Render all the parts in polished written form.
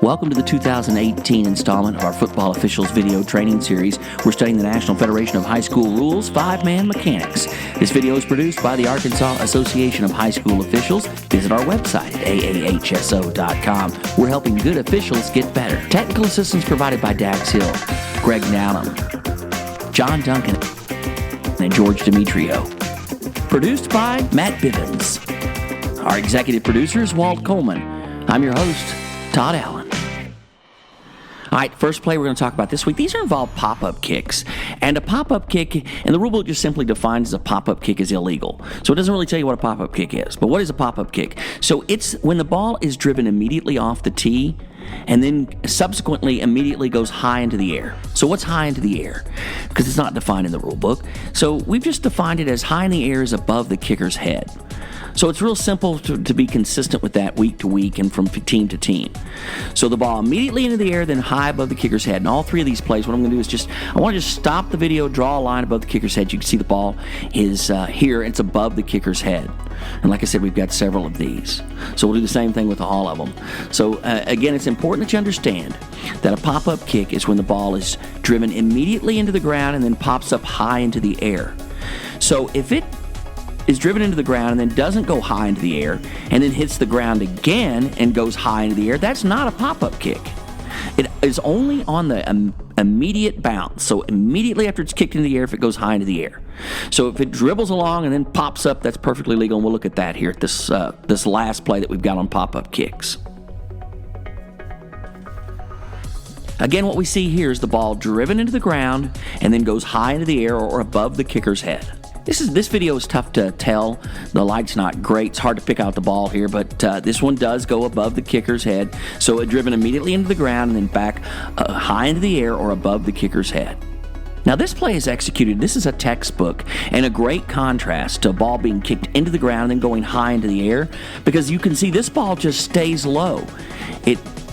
Welcome to the 2018 installment of our Football Officials video training series. We're studying the National Federation of High School Rules, 5-Man Mechanics. This video is produced by the Arkansas Association of High School Officials. Visit our website at aahso.com. We're helping good officials get better. Technical assistance provided by Dax Hill, Greg Nallum, John Duncan, and George Demetrio. Produced by Matt Bivens. Our executive producer is Walt Coleman. I'm your host, Todd Allen. All right, first play we're going to talk about this week. These are involved pop-up kicks. And a pop-up kick, and the rule book just simply defines a pop-up kick as illegal. So it doesn't really tell you what a pop-up kick is. But what is a pop-up kick? So it's when the ball is driven immediately off the tee and then subsequently immediately goes high into the air. So what's high into the air? Because it's not defined in the rule book. So we've just defined it as high in the air is above the kicker's head. So it's real simple to be consistent with that week to week and from team to team. So the ball immediately into the air, then high above the kicker's head. And all three of these plays, what I'm going to do is I want to just stop the video, draw a line above the kicker's head. You can see the ball is here. It's above the kicker's head. And like I said, we've got several of these. So we'll do the same thing with all of them. So again, it's important that you understand that a pop-up kick is when the ball is driven immediately into the ground and then pops up high into the air. So if it is driven into the ground and then doesn't go high into the air and then hits the ground again and goes high into the air, that's not a pop-up kick. It is only on the immediate bounce. So immediately after it's kicked into the air, if it goes high into the air. So if it dribbles along and then pops up, that's perfectly legal, and we'll look at that here at this last play that we've got on pop-up kicks. Again, what we see here is the ball driven into the ground and then goes high into the air or above the kicker's head. This video is tough to tell. The light's not great. It's hard to pick out the ball here, but this one does go above the kicker's head. So it driven immediately into the ground and then back high into the air or above the kicker's head. Now this play is executed. This is a textbook and a great contrast to a ball being kicked into the ground and then going high into the air, because you can see this ball just stays low.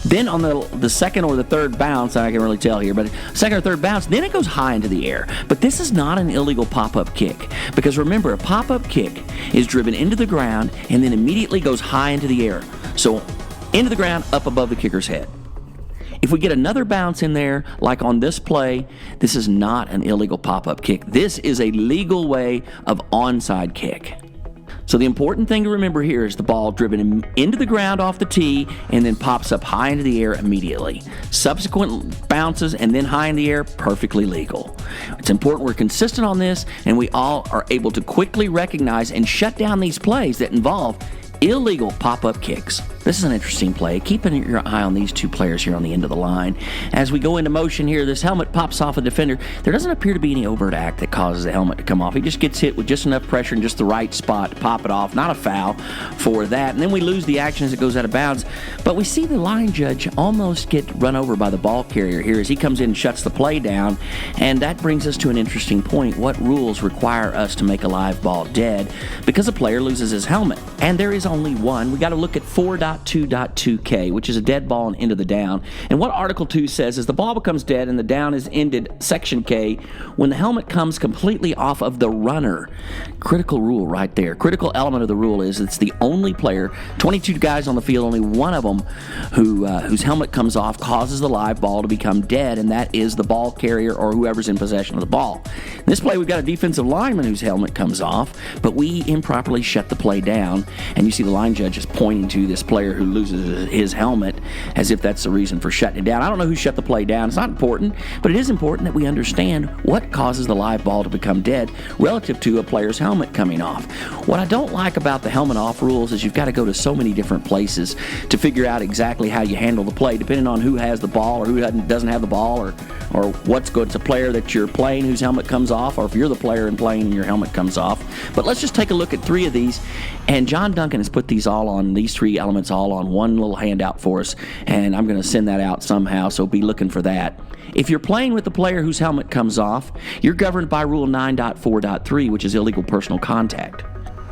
Then on the second or the third bounce, I can really tell here, but second or third bounce, then it goes high into the air. But this is not an illegal pop-up kick, because remember, a pop-up kick is driven into the ground and then immediately goes high into the air. So into the ground, up above the kicker's head. If we get another bounce in there, like on this play, this is not an illegal pop-up kick. This is a legal way of onside kick. So the important thing to remember here is the ball driven into the ground off the tee and then pops up high into the air immediately. Subsequent bounces and then high in the air, perfectly legal. It's important we're consistent on this and we all are able to quickly recognize and shut down these plays that involve illegal pop-up kicks. This is an interesting play. Keeping your eye on these two players here on the end of the line. As we go into motion here, this helmet pops off a defender. There doesn't appear to be any overt act that causes the helmet to come off. He just gets hit with just enough pressure in just the right spot to pop it off. Not a foul for that. And then we lose the action as it goes out of bounds. But we see the line judge almost get run over by the ball carrier here as he comes in and shuts the play down. And that brings us to an interesting point. What rules require us to make a live ball dead because a player loses his helmet? And there is only one. We got to look at 4.2.2K, which is a dead ball and into the down. And what Article 2 says is the ball becomes dead and the down is ended, Section K, when the helmet comes completely off of the runner. Critical rule right there. Critical element of the rule is it's the only player, 22 guys on the field, only one of them whose helmet comes off causes the live ball to become dead, and that is the ball carrier or whoever's in possession of the ball. In this play, we've got a defensive lineman whose helmet comes off, but we improperly shut the play down, and you see the line judge is pointing to this player who loses his helmet as if that's the reason for shutting it down. I don't know who shut the play down. It's not important, but it is important that we understand what causes the live ball to become dead relative to a player's helmet coming off. What I don't like about the helmet off rules is you've got to go to so many different places to figure out exactly how you handle the play, depending on who has the ball or who doesn't have the ball, or what's good. It's a player that you're playing whose helmet comes off, or if you're the player and playing and your helmet comes off. But let's just take a look at three of these, and John Duncan has put these three elements all on one little handout for us, and I'm going to send that out somehow, so be looking for that. If you're playing with the player whose helmet comes off, you're governed by Rule 9.4.3, which is illegal personal contact.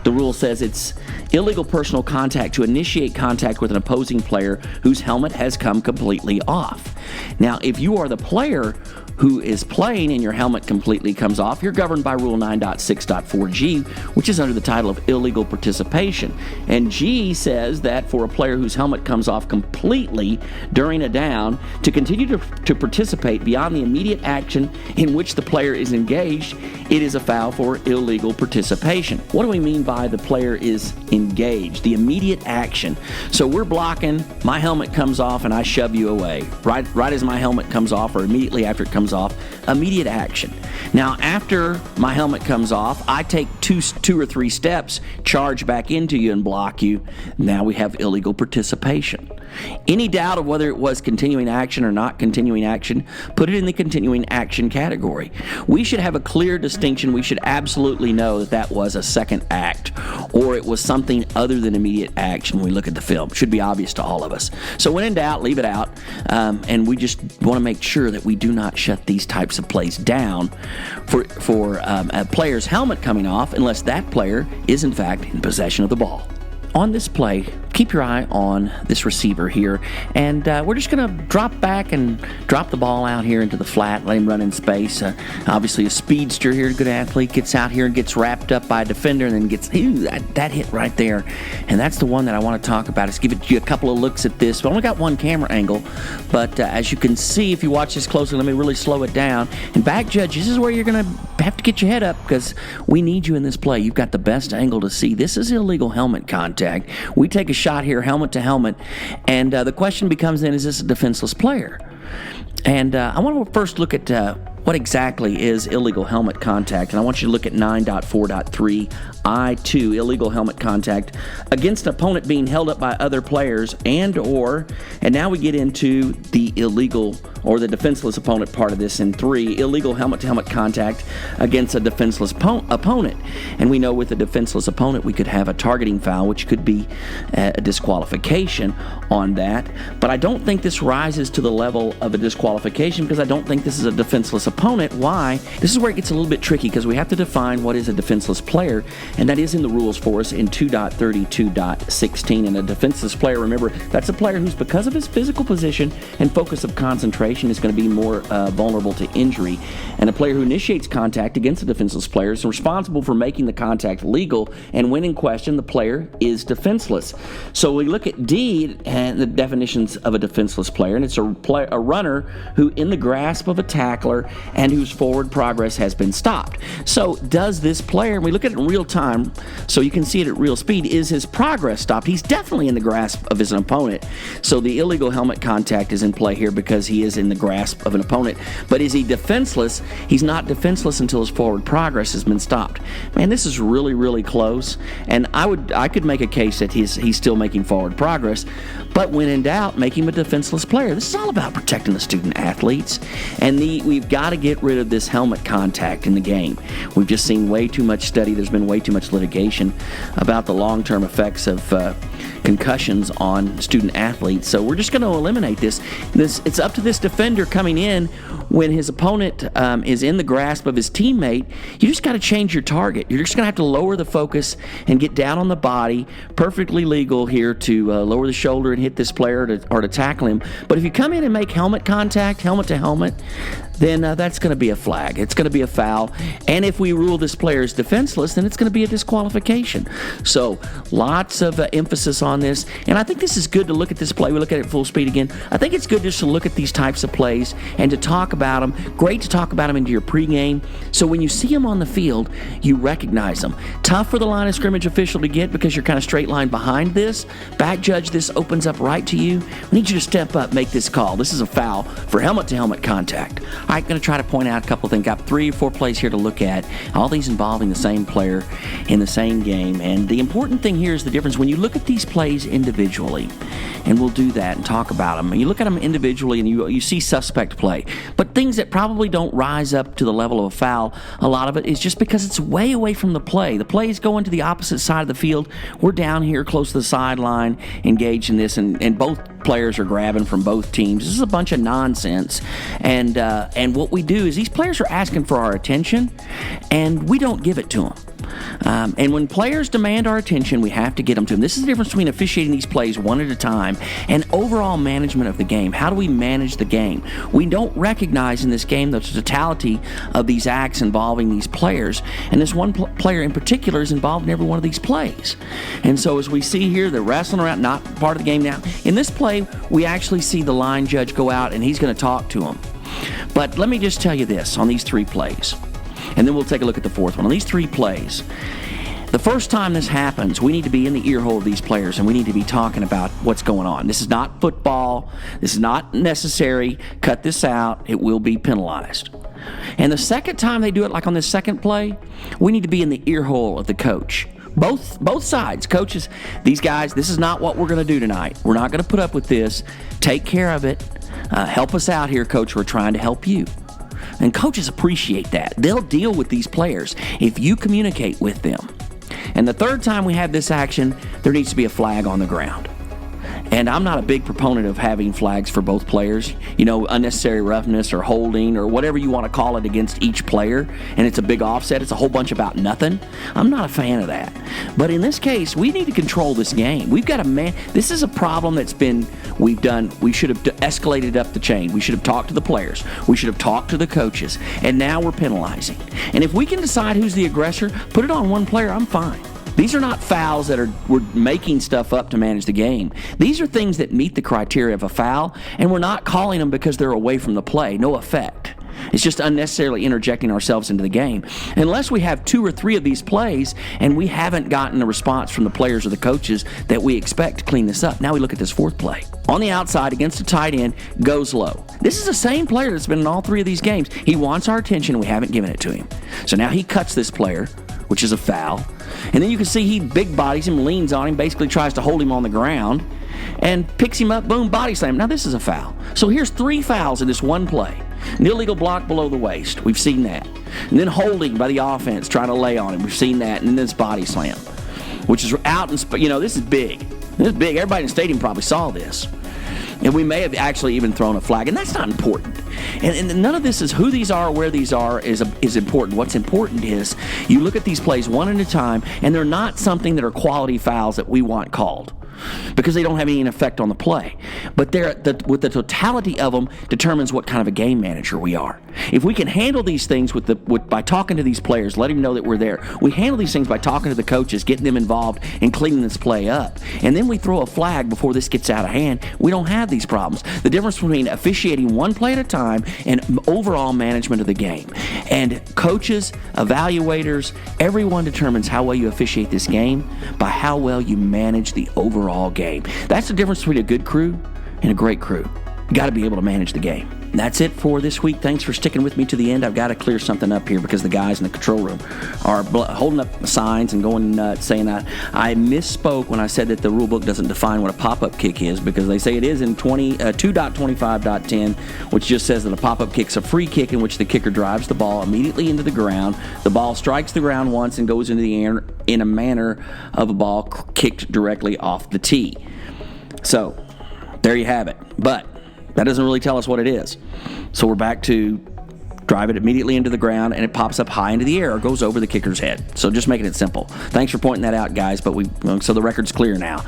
The rule says it's illegal personal contact to initiate contact with an opposing player whose helmet has come completely off. Now, if you are the player who is playing and your helmet completely comes off, you're governed by Rule 9.6.4G, which is under the title of illegal participation. And G says that for a player whose helmet comes off completely during a down, to continue to participate beyond the immediate action in which the player is engaged, it is a foul for illegal participation. What do we mean by the player is engaged? The immediate action. So we're blocking, my helmet comes off, and I shove you away. Right as my helmet comes off, or immediately after it comes off, immediate action. Now, after my helmet comes off, I take two or three steps, charge back into you and block you. Now we have illegal participation. Any doubt of whether it was continuing action or not continuing action, put it in the continuing action category. We should have a clear distinction. We should absolutely know that that was a second act, or it was something other than immediate action when we look at the film. It should be obvious to all of us. So when in doubt, leave it out, and we just want to make sure that we do not shut these types of plays down for a player's helmet coming off unless that player is in fact in possession of the ball. On this play, keep your eye on this receiver here, and we're just going to drop back and drop the ball out here into the flat, let him run in space. Obviously a speedster here, a good athlete, gets out here and gets wrapped up by a defender and then gets, that hit right there. And that's the one that I want to talk about. Let's give you a couple of looks at this. We only got one camera angle, but as you can see, if you watch this closely, let me really slow it down. And back judge, this is where you're going to have to get your head up because we need you in this play. You've got the best angle to see. This is illegal helmet contact. We take a shot here, helmet to helmet, and the question becomes then, is this a defenseless player? And I want to first look at what exactly is illegal helmet contact, and I want you to look at 9.4.3 I2, illegal helmet contact against an opponent being held up by other players and now we get into the illegal or the defenseless opponent part of this in 3, illegal helmet-to-helmet contact against a defenseless opponent. And we know with a defenseless opponent we could have a targeting foul, which could be a disqualification on that. But I don't think this rises to the level of a disqualification because I don't think this is a defenseless opponent. Why? This is where it gets a little bit tricky because we have to define what is a defenseless player, and that is in the rules for us in 2.32.16. And a defenseless player, remember, that's a player who's, because of his physical position and focus of concentration, is going to be more vulnerable to injury. And a player who initiates contact against a defenseless player is responsible for making the contact legal, and when in question, the player is defenseless. So we look at D and the definitions of a defenseless player, and it's a runner who in the grasp of a tackler and whose forward progress has been stopped. So does this player, and we look at it in real time so you can see it at real speed, is his progress stopped? He's definitely in the grasp of his opponent. So the illegal helmet contact is in play here because he is in the grasp of an opponent. But is he defenseless? He's not defenseless until his forward progress has been stopped. Man, this is really, really close, and I could make a case that he's still making forward progress, but when in doubt, make him a defenseless player. This is all about protecting the student athletes, and we've got to get rid of this helmet contact in the game. We've just seen way too much study. There's been way too much litigation about the long-term effects of concussions on student athletes. So we're just going to eliminate this. It's up to this defender coming in when his opponent is in the grasp of his teammate. You just got to change your target. You're just going to have to lower the focus and get down on the body. Perfectly legal here to lower the shoulder and hit this player or to tackle him. But if you come in and make helmet contact, helmet to helmet, then that's going to be a flag. It's going to be a foul. And if we rule this player as defenseless, then it's going to be a disqualification. So lots of emphasis on this. And I think this is good to look at this play. We look at it full speed again. I think it's good just to look at these types of plays and to talk about them. Great to talk about them into your pregame. So when you see them on the field, you recognize them. Tough for the line of scrimmage official to get because you're kind of straight line behind this. Back judge, this opens up right to you. We need you to step up, make this call. This is a foul for helmet-to-helmet contact. I'm going to try to point out a couple of things. Got 3 or 4 plays here to look at, all these involving the same player in the same game. And the important thing here is the difference when you look at these plays individually, and we'll do that and talk about them. And you look at them individually and you see suspect play. But things that probably don't rise up to the level of a foul, a lot of it is just because it's way away from the play. The play is going to the opposite side of the field. We're down here close to the sideline, engaged in this, and both players are grabbing from both teams. This is a bunch of nonsense. And what we do is these players are asking for our attention, and we don't give it to them. And when players demand our attention, we have to get them to them. This is the difference between officiating these plays one at a time and overall management of the game. How do we manage the game? We don't recognize in this game the totality of these acts involving these players. And this one player in particular is involved in every one of these plays. And so as we see here, they're wrestling around, not part of the game now. In this play, we actually see the line judge go out and he's going to talk to them. But let me just tell you this on these 3 plays. And then we'll take a look at the 4th one. On these 3 plays, the first time this happens, we need to be in the ear hole of these players and we need to be talking about what's going on. This is not football. This is not necessary. Cut this out. It will be penalized. And the second time they do it, like on this second play, we need to be in the ear hole of the coach. Both sides, coaches, these guys, this is not what we're going to do tonight. We're not going to put up with this. Take care of it. Help us out here, coach. We're trying to help you. And coaches appreciate that. They'll deal with these players if you communicate with them. And the third time we have this action, there needs to be a flag on the ground. And I'm not a big proponent of having flags for both players. You know, unnecessary roughness or holding or whatever you want to call it against each player. And it's a big offset. It's a whole bunch about nothing. I'm not a fan of that. But in this case, we need to control this game. We've got to this is a problem that's been, we should have escalated up the chain. We should have talked to the players. We should have talked to the coaches. And now we're penalizing. And if we can decide who's the aggressor, put it on one player, I'm fine. These are not fouls that we're making stuff up to manage the game. These are things that meet the criteria of a foul, and we're not calling them because they're away from the play. No effect. It's just unnecessarily interjecting ourselves into the game. Unless we have 2 or 3 of these plays and we haven't gotten the response from the players or the coaches that we expect to clean this up. Now we look at this 4th play. On the outside against a tight end, goes low. This is the same player that's been in all 3 of these games. He wants our attention and we haven't given it to him. So now he cuts this player, which is a foul. And then you can see he big bodies him, leans on him, basically tries to hold him on the ground, and picks him up, boom, body slam. Now this is a foul. So here's 3 fouls in this one play. An illegal block below the waist. We've seen that. And then holding by the offense, trying to lay on him. We've seen that. And then this body slam, which is out. This is big. This is big. Everybody in the stadium probably saw this. And we may have actually even thrown a flag. And that's not important. And none of this is who these are, where these are is important. What's important is you look at these plays one at a time, and they're not something that are quality fouls that we want called, because they don't have any effect on the play. But with the totality of them determines what kind of a game manager we are. If we can handle these things by talking to these players, letting them know that we're there. We handle these things by talking to the coaches, getting them involved, and cleaning this play up. And then we throw a flag before this gets out of hand. We don't have these problems. The difference between officiating one play at a time and overall management of the game. And coaches, evaluators, everyone determines how well you officiate this game by how well you manage the overall game. That's the difference between a good crew and a great crew. You got to be able to manage the game. And that's it for this week. Thanks for sticking with me to the end. I've got to clear something up here because the guys in the control room are holding up signs and going nuts saying I misspoke when I said that the rule book doesn't define what a pop-up kick is, because they say it is in 2.25.10, which just says that a pop-up kick's a free kick in which the kicker drives the ball immediately into the ground. The ball strikes the ground once and goes into the air in a manner of a ball kicked directly off the tee. So, there you have it. But that doesn't really tell us what it is. So we're back to drive it immediately into the ground, and it pops up high into the air or goes over the kicker's head. So just making it simple. Thanks for pointing that out, guys, but so the record's clear now.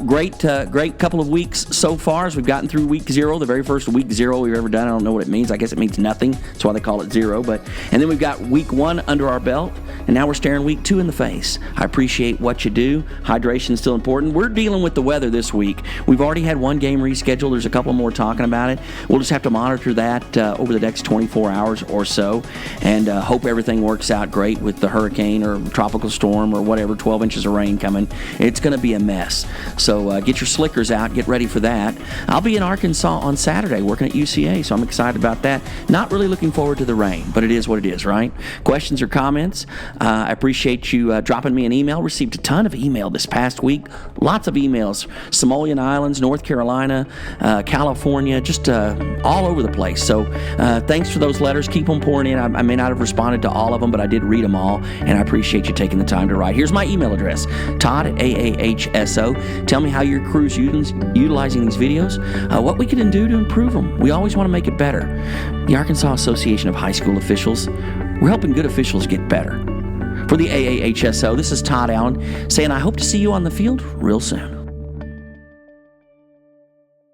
Great couple of weeks so far as we've gotten through week 0, the very first week 0 we've ever done. I don't know what it means. I guess it means nothing. That's why they call it 0. And then we've got week 1 under our belt, and now we're staring week 2 in the face. I appreciate what you do. Hydration is still important. We're dealing with the weather this week. We've already had one game rescheduled. There's a couple more talking about it. We'll just have to monitor that over the next 24 hours or so, and hope everything works out great with the hurricane or tropical storm or whatever, 12 inches of rain coming. It's going to be a mess. So get your slickers out, get ready for that. I'll be in Arkansas on Saturday working at UCA, so I'm excited about that. Not really looking forward to the rain, but it is what it is, right? Questions or comments? I appreciate you dropping me an email. Received a ton of email this past week. Lots of emails. Samoan Islands, North Carolina, California, just all over the place. So thanks for those letters. Keep them pouring in. I may not have responded to all of them, but I did read them all, and I appreciate you taking the time to write. Here's my email address, Todd@AAHSO. Tell me how your crew's utilizing these videos, what we can do to improve them. We always want to make it better. The Arkansas Association of High School Officials, we're helping good officials get better. For the AAHSO, this is Todd Allen saying I hope to see you on the field real soon.